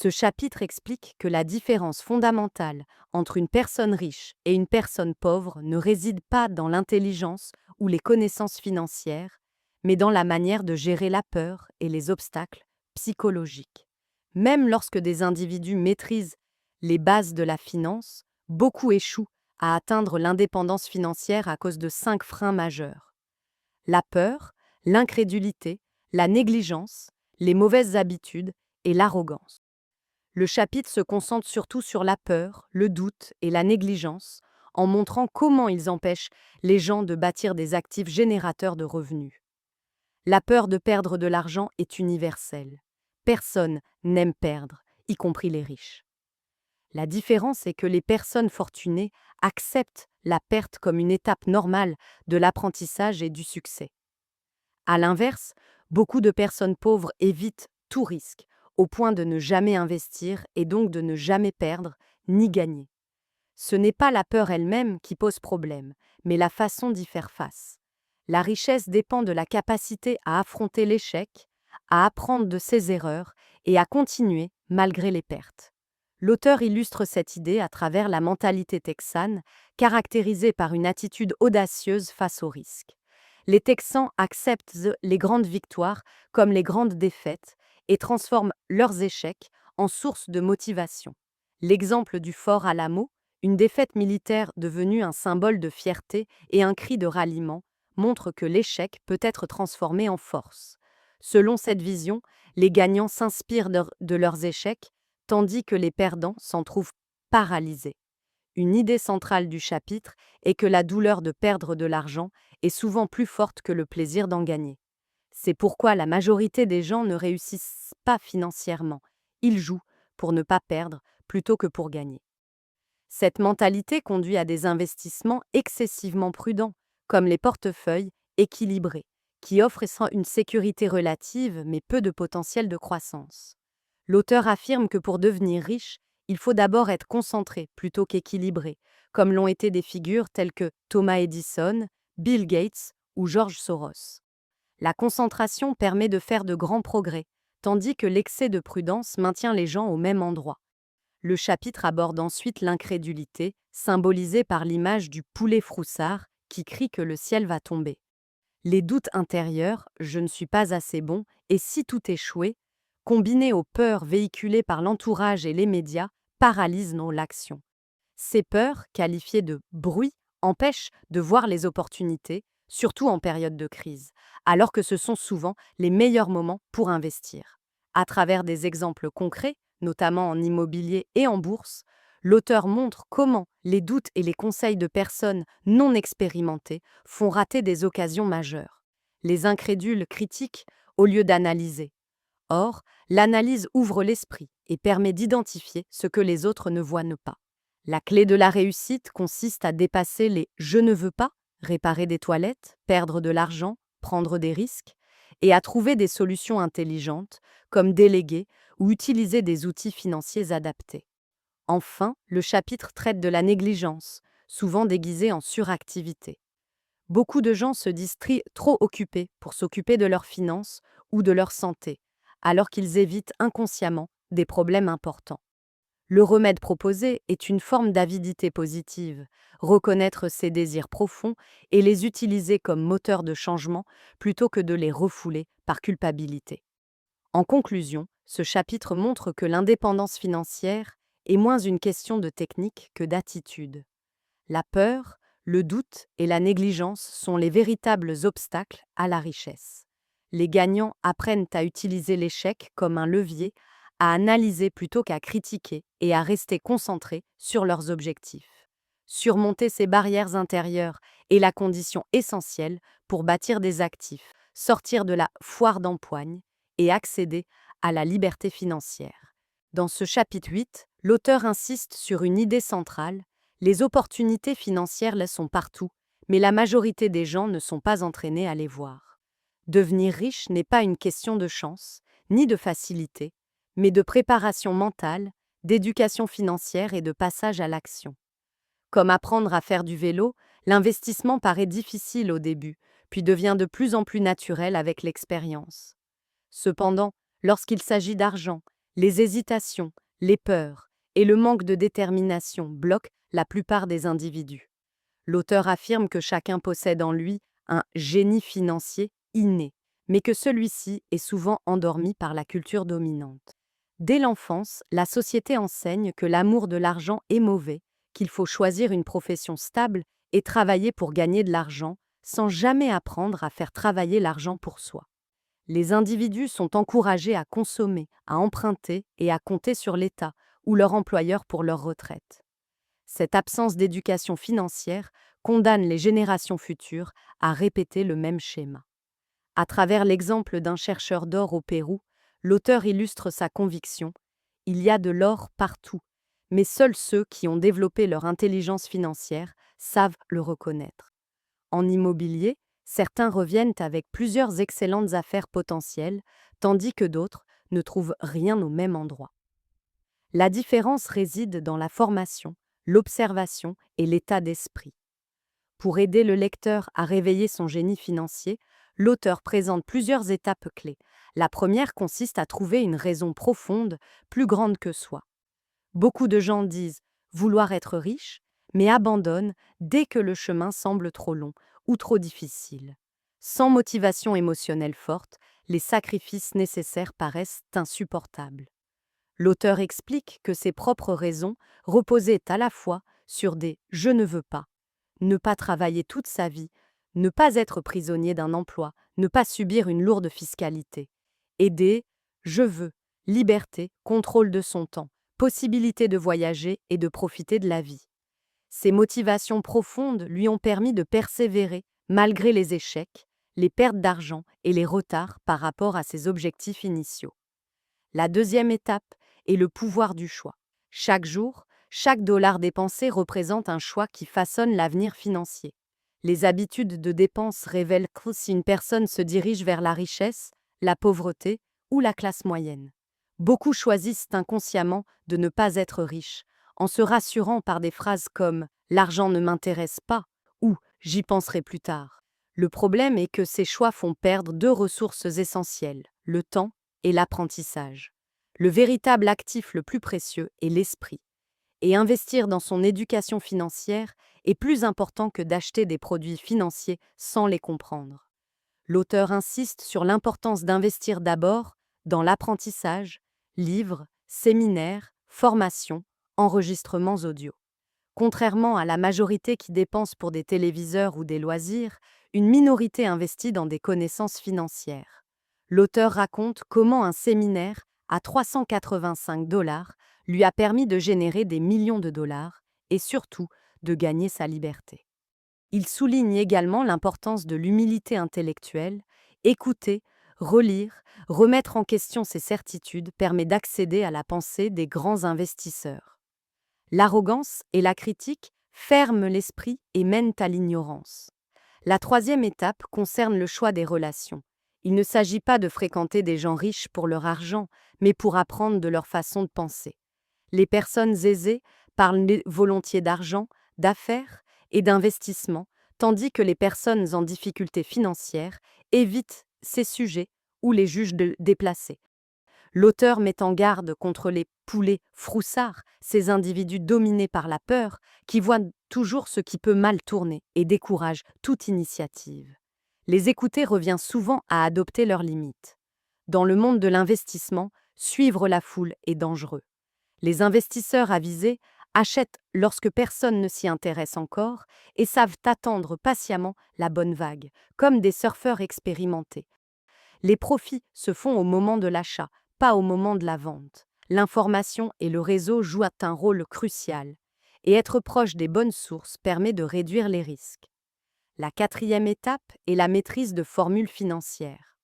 Ce chapitre explique que la différence fondamentale entre une personne riche et une personne pauvre ne réside pas dans l'intelligence ou les connaissances financières, mais dans la manière de gérer la peur et les obstacles psychologiques. Même lorsque des individus maîtrisent les bases de la finance, beaucoup échouent à atteindre l'indépendance financière à cause de 5 freins majeurs. La peur, l'incrédulité, la négligence, les mauvaises habitudes et l'arrogance. Le chapitre se concentre surtout sur la peur, le doute et la négligence, en montrant comment ils empêchent les gens de bâtir des actifs générateurs de revenus. La peur de perdre de l'argent est universelle. Personne n'aime perdre, y compris les riches. La différence est que les personnes fortunées acceptent la perte comme une étape normale de l'apprentissage et du succès. À l'inverse, beaucoup de personnes pauvres évitent tout risque, au point de ne jamais investir et donc de ne jamais perdre ni gagner. Ce n'est pas la peur elle-même qui pose problème, mais la façon d'y faire face. La richesse dépend de la capacité à affronter l'échec, à apprendre de ses erreurs et à continuer malgré les pertes. L'auteur illustre cette idée à travers la mentalité texane, caractérisée par une attitude audacieuse face aux risques. Les Texans acceptent les grandes victoires comme les grandes défaites et transforment leurs échecs en source de motivation. L'exemple du fort Alamo, une défaite militaire devenue un symbole de fierté et un cri de ralliement, montre que l'échec peut être transformé en force. Selon cette vision, les gagnants s'inspirent de leurs échecs, tandis que les perdants s'en trouvent paralysés. Une idée centrale du chapitre est que la douleur de perdre de l'argent est souvent plus forte que le plaisir d'en gagner. C'est pourquoi la majorité des gens ne réussissent pas financièrement. Ils jouent pour ne pas perdre plutôt que pour gagner. Cette mentalité conduit à des investissements excessivement prudents, comme les portefeuilles équilibrés, qui offrent une sécurité relative mais peu de potentiel de croissance. L'auteur affirme que pour devenir riche, il faut d'abord être concentré plutôt qu'équilibré, comme l'ont été des figures telles que Thomas Edison, Bill Gates ou George Soros. La concentration permet de faire de grands progrès, tandis que l'excès de prudence maintient les gens au même endroit. Le chapitre aborde ensuite l'incrédulité, symbolisée par l'image du poulet froussard qui crie que le ciel va tomber. Les doutes intérieurs, je ne suis pas assez bon, et si tout échouait, combinés aux peurs véhiculées par l'entourage et les médias, paralysent l'action. Ces peurs, qualifiées de bruit, empêchent de voir les opportunités, surtout en période de crise, alors que ce sont souvent les meilleurs moments pour investir. À travers des exemples concrets, notamment en immobilier et en bourse, l'auteur montre comment les doutes et les conseils de personnes non expérimentées font rater des occasions majeures. Les incrédules critiquent au lieu d'analyser. Or, l'analyse ouvre l'esprit et permet d'identifier ce que les autres ne voient pas. La clé de la réussite consiste à dépasser les « je ne veux pas », réparer des toilettes, perdre de l'argent, prendre des risques, et à trouver des solutions intelligentes, comme déléguer ou utiliser des outils financiers adaptés. Enfin, le chapitre traite de la négligence, souvent déguisée en suractivité. Beaucoup de gens se disent trop occupés pour s'occuper de leurs finances ou de leur santé, alors qu'ils évitent inconsciemment des problèmes importants. Le remède proposé est une forme d'avidité positive, reconnaître ses désirs profonds et les utiliser comme moteur de changement plutôt que de les refouler par culpabilité. En conclusion, ce chapitre montre que l'indépendance financière est moins une question de technique que d'attitude. La peur, le doute et la négligence sont les véritables obstacles à la richesse. Les gagnants apprennent à utiliser l'échec comme un levier, à analyser plutôt qu'à critiquer et à rester concentrés sur leurs objectifs. Surmonter ces barrières intérieures est la condition essentielle pour bâtir des actifs, sortir de la foire d'empoigne et accéder à la liberté financière. Dans ce chapitre 8, l'auteur insiste sur une idée centrale: les opportunités financières sont partout, mais la majorité des gens ne sont pas entraînés à les voir. Devenir riche n'est pas une question de chance, ni de facilité, mais de préparation mentale, d'éducation financière et de passage à l'action. Comme apprendre à faire du vélo, l'investissement paraît difficile au début, puis devient de plus en plus naturel avec l'expérience. Cependant, lorsqu'il s'agit d'argent, Les hésitations, les peurs et le manque de détermination bloquent la plupart des individus. L'auteur affirme que chacun possède en lui un génie financier inné, mais que celui-ci est souvent endormi par la culture dominante. Dès l'enfance, la société enseigne que l'amour de l'argent est mauvais, qu'il faut choisir une profession stable et travailler pour gagner de l'argent, sans jamais apprendre à faire travailler l'argent pour soi. Les individus sont encouragés à consommer, à emprunter et à compter sur l'État ou leur employeur pour leur retraite. Cette absence d'éducation financière condamne les générations futures à répéter le même schéma. À travers l'exemple d'un chercheur d'or au Pérou, l'auteur illustre sa conviction: il y a de l'or partout, mais seuls ceux qui ont développé leur intelligence financière savent le reconnaître. En immobilier, certains reviennent avec plusieurs excellentes affaires potentielles, tandis que d'autres ne trouvent rien au même endroit. La différence réside dans la formation, l'observation et l'état d'esprit. Pour aider le lecteur à réveiller son génie financier, l'auteur présente plusieurs étapes clés. La première consiste à trouver une raison profonde, plus grande que soi. Beaucoup de gens disent vouloir être riche, mais abandonnent dès que le chemin semble trop long ou trop difficile. Sans motivation émotionnelle forte, les sacrifices nécessaires paraissent insupportables. L'auteur explique que ses propres raisons reposaient à la fois sur des « je ne veux pas », ne pas travailler toute sa vie, ne pas être prisonnier d'un emploi, ne pas subir une lourde fiscalité, et des « je veux », liberté, contrôle de son temps, possibilité de voyager et de profiter de la vie. Ces motivations profondes lui ont permis de persévérer malgré les échecs, les pertes d'argent et les retards par rapport à ses objectifs initiaux. La deuxième étape est le pouvoir du choix. Chaque jour, chaque dollar dépensé représente un choix qui façonne l'avenir financier. Les habitudes de dépenses révèlent si une personne se dirige vers la richesse, la pauvreté ou la classe moyenne. Beaucoup choisissent inconsciemment de ne pas être riches, en se rassurant par des phrases comme « l'argent ne m'intéresse pas » ou « j'y penserai plus tard ». Le problème est que ces choix font perdre deux ressources essentielles, le temps et l'apprentissage. Le véritable actif le plus précieux est l'esprit. Et investir dans son éducation financière est plus important que d'acheter des produits financiers sans les comprendre. L'auteur insiste sur l'importance d'investir d'abord dans l'apprentissage, livres, séminaires, formations, enregistrements audio. Contrairement à la majorité qui dépense pour des téléviseurs ou des loisirs, une minorité investit dans des connaissances financières. L'auteur raconte comment un séminaire à 385 $ lui a permis de générer des millions de dollars et surtout de gagner sa liberté. Il souligne également l'importance de l'humilité intellectuelle. Écouter, relire, remettre en question ses certitudes permet d'accéder à la pensée des grands investisseurs. L'arrogance et la critique ferment l'esprit et mènent à l'ignorance. La troisième étape concerne le choix des relations. Il ne s'agit pas de fréquenter des gens riches pour leur argent, mais pour apprendre de leur façon de penser. Les personnes aisées parlent volontiers d'argent, d'affaires et d'investissement, tandis que les personnes en difficulté financière évitent ces sujets ou les jugent déplacés. L'auteur met en garde contre les poulets froussards, ces individus dominés par la peur, qui voient toujours ce qui peut mal tourner et découragent toute initiative. Les écouter revient souvent à adopter leurs limites. Dans le monde de l'investissement, suivre la foule est dangereux. Les investisseurs avisés achètent lorsque personne ne s'y intéresse encore et savent attendre patiemment la bonne vague, comme des surfeurs expérimentés. Les profits se font au moment de l'achat, pas au moment de la vente. L'information et le réseau jouent un rôle crucial, et être proche des bonnes sources permet de réduire les risques. La quatrième étape est la maîtrise de formules financières.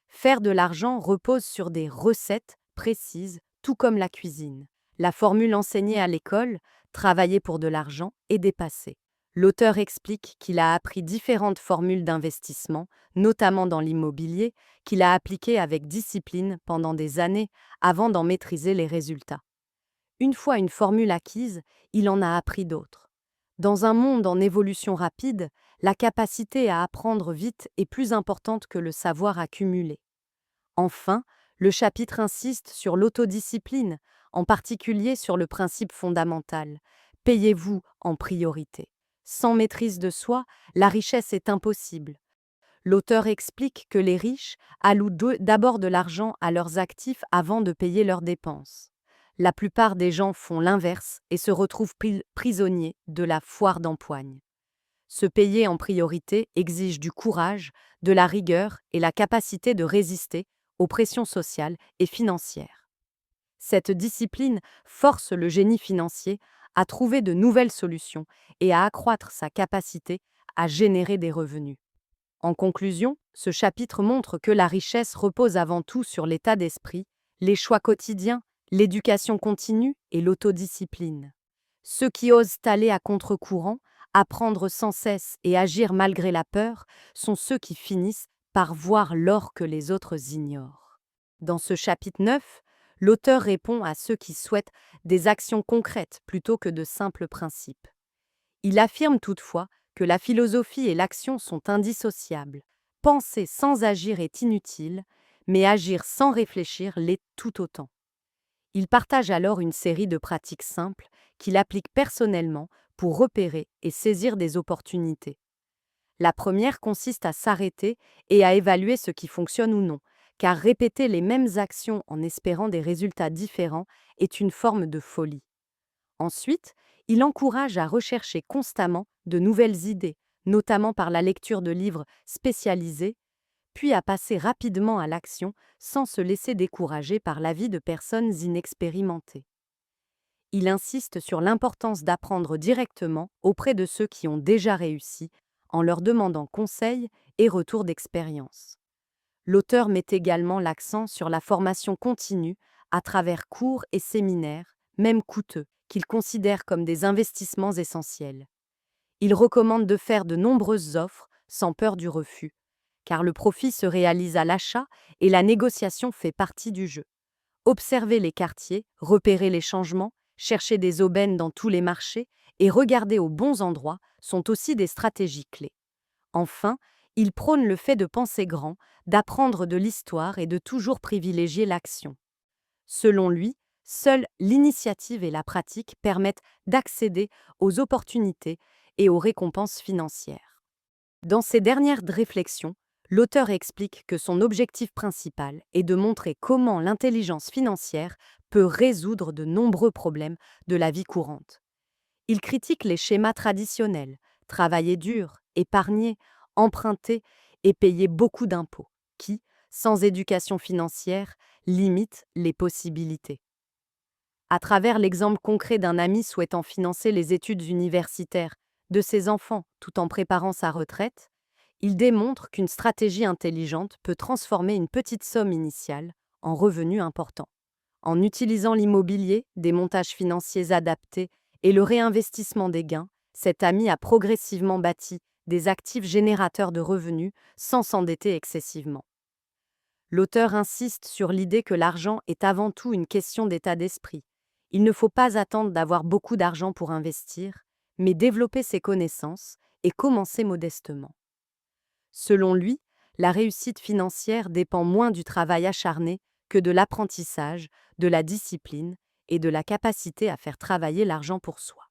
Faire de l'argent repose sur des recettes précises, tout comme la cuisine. La formule enseignée à l'école, travailler pour de l'argent, est dépassée. L'auteur explique qu'il a appris différentes formules d'investissement, notamment dans l'immobilier, qu'il a appliquées avec discipline pendant des années avant d'en maîtriser les résultats. Une fois une formule acquise, il en a appris d'autres. Dans un monde en évolution rapide, la capacité à apprendre vite est plus importante que le savoir accumulé. Enfin, Le chapitre insiste sur l'autodiscipline, en particulier sur le principe fondamental: payez-vous en priorité. Sans maîtrise de soi, la richesse est impossible. L'auteur explique que les riches allouent d'abord de l'argent à leurs actifs avant de payer leurs dépenses. La plupart des gens font l'inverse et se retrouvent prisonniers de la foire d'empoigne. Se payer en priorité exige du courage, de la rigueur et la capacité de résister aux pressions sociales et financières. Cette discipline force le génie financier à trouver de nouvelles solutions et à accroître sa capacité à générer des revenus. En conclusion, ce chapitre montre que la richesse repose avant tout sur l'état d'esprit, les choix quotidiens, l'éducation continue et l'autodiscipline. Ceux qui osent aller à contre-courant, apprendre sans cesse et agir malgré la peur, sont ceux qui finissent par voir l'or que les autres ignorent. Dans ce chapitre 9, l'auteur répond à ceux qui souhaitent des actions concrètes plutôt que de simples principes. Il affirme toutefois que la philosophie et l'action sont indissociables. Penser sans agir est inutile, mais agir sans réfléchir l'est tout autant. Il partage alors une série de pratiques simples qu'il applique personnellement pour repérer et saisir des opportunités. La première consiste à s'arrêter et à évaluer ce qui fonctionne ou non, car répéter les mêmes actions en espérant des résultats différents est une forme de folie. Ensuite, il encourage à rechercher constamment de nouvelles idées, notamment par la lecture de livres spécialisés, puis à passer rapidement à l'action sans se laisser décourager par l'avis de personnes inexpérimentées. Il insiste sur l'importance d'apprendre directement auprès de ceux qui ont déjà réussi, en leur demandant conseils et retours d'expérience. L'auteur met également l'accent sur la formation continue à travers cours et séminaires, même coûteux, qu'il considère comme des investissements essentiels. Il recommande de faire de nombreuses offres sans peur du refus, car le profit se réalise à l'achat et la négociation fait partie du jeu. Observer les quartiers, repérer les changements, chercher des aubaines dans tous les marchés et regarder aux bons endroits sont aussi des stratégies clés. Enfin, il prône le fait de penser grand, d'apprendre de l'histoire et de toujours privilégier l'action. Selon lui, seule l'initiative et la pratique permettent d'accéder aux opportunités et aux récompenses financières. Dans ses dernières réflexions, l'auteur explique que son objectif principal est de montrer comment l'intelligence financière peut résoudre de nombreux problèmes de la vie courante. Il critique les schémas traditionnels: travailler dur, épargner, emprunter et payer beaucoup d'impôts, qui, sans éducation financière, limitent les possibilités. À travers l'exemple concret d'un ami souhaitant financer les études universitaires de ses enfants tout en préparant sa retraite, il démontre qu'une stratégie intelligente peut transformer une petite somme initiale en revenus importants. En utilisant l'immobilier, des montages financiers adaptés et le réinvestissement des gains, cet ami a progressivement bâti des actifs générateurs de revenus sans s'endetter excessivement. L'auteur insiste sur l'idée que l'argent est avant tout une question d'état d'esprit. Il ne faut pas attendre d'avoir beaucoup d'argent pour investir, mais développer ses connaissances et commencer modestement. Selon lui, la réussite financière dépend moins du travail acharné que de l'apprentissage, de la discipline et de la capacité à faire travailler l'argent pour soi.